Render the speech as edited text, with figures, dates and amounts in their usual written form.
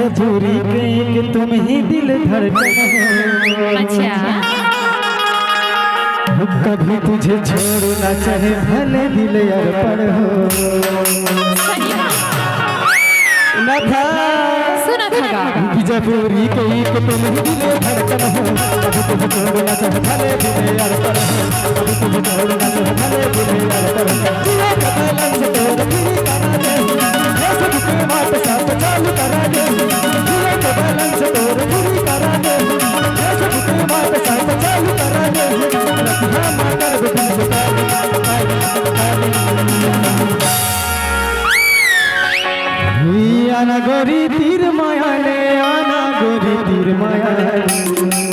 मजबूरी के कि तुम ही दिल धड़कन हो। अच्छा कभी तुझे छोड़ना चाहे भले दिल अर्पण हो। न था सुना था कि जबूरी के कि तुम ही दिल धड़कन हो। कभी तुझे छोड़ना चाहे भले दिल अर्पण हो। कभी तुझे छोड़ना चाहे भले दिल अर्पण हो। जिया का बैलेंस तोड़ पूरी करा दे, फेसबुक पे बात साथ चालू करा दे। जिया का बैलेंस तोड़ पूरी करा दे, फेसबुक पे बात साथ चालू करा दे। रखना माकर बिन बुता आना गोरी तीर माया ने, आना गोरी तीर माया।